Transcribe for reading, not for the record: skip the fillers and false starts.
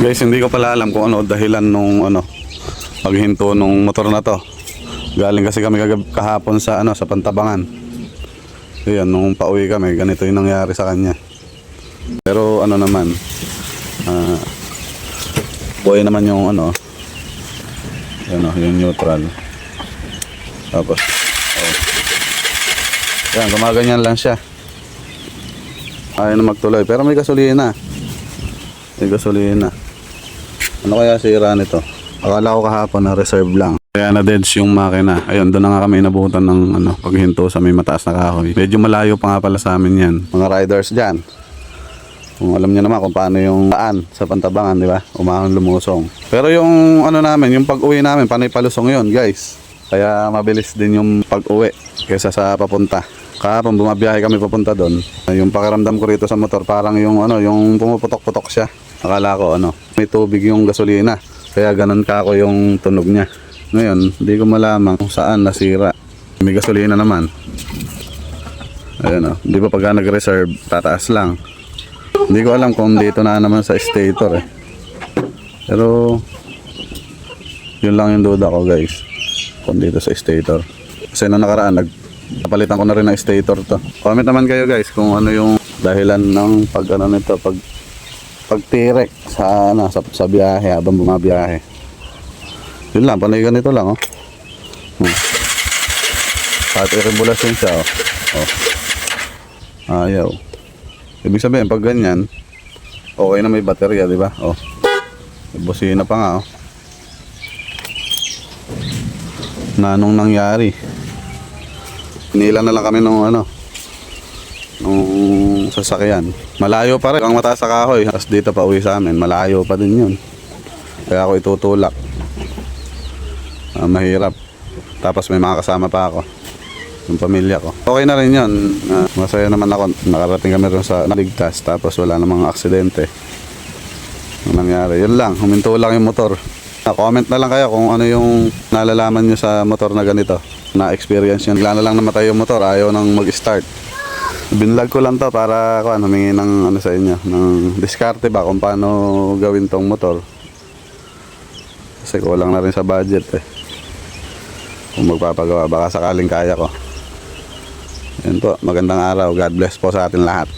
Guys, hindi ko pala alam kung ano dahilan nung paghinto nung motor na to. Galing kasi kami kahapon sa sa Pantabangan. Ayan, nung pauwi kami, ganito yung nangyari sa kanya. Pero naman, buhay naman yung yung neutral. Tapos yan, gumaganyan lang siya. Ayaw na magtuloy, pero may gasolina. Ano kaya sira nito? Akala ko kahapon na reserve lang. Kaya na-deads yung makina. Ayun, doon na nga kami inabutan ng paghinto sa may mataas na kahoy. Medyo malayo pa nga pala sa amin yan. Mga riders dyan, kung alam niyo naman kung paano yung daan sa Pantabangan, di ba? Umahon lumusong. Pero yung namin, yung pag-uwi namin, panay palusong yun, guys. Kaya mabilis din yung pag-uwi kaysa sa papunta. Kahapon bumabiyahe kami papunta doon. Yung pakiramdam ko rito sa motor, parang yung yung pumuputok-putok siya. Akala ko may tubig yung gasolina. Kaya ganun ka ako yung tunog niya. Ngayon, hindi ko malaman kung saan nasira. May gasolina naman. Ayun di ba pagka nag-reserve, tataas lang. Hindi ko alam kung dito na naman sa stator Pero yun lang yung duda ko, guys. Kung dito sa stator. Kasi nung nakaraan, napalitan ko na rin ng stator to. Comment naman kayo, guys, kung ano yung dahilan ng pagtirek sa biyahe habang bumabiyahe. Yun lang, panay ganito lang Kahit i-regulasyon siya ayaw. Ibig sabihin pag ganyan, okay na may baterya, di ba? May busina pa nga na nung nangyari. Hinila na lang kami nung sasakyan. Malayo pa rin ang mataas sa kahoy. Tapos dito pa uwi sa amin, malayo pa din yun. Kaya ako itutulak. Mahirap. Tapos may mga kasama pa ako, yung pamilya ko. Okay na rin yun. Masaya naman ako. Nakarating kami rin sa naligtas. Tapos wala namang aksidente ang nangyari. Yun lang, huminto lang yung motor. Comment na lang kayo kung ano yung nalalaman nyo sa motor na ganito. Na-experience yun. Bigla na lang namatay yung motor, ayaw nang mag-start. Binlog ko lang to para humingi ng sa inyo, ng diskarte ba kung paano gawin tong motor. Kasi kulang na rin sa budget kung magpapagawa, baka sakaling kaya ko. Yan po, magandang araw. God bless po sa atin lahat.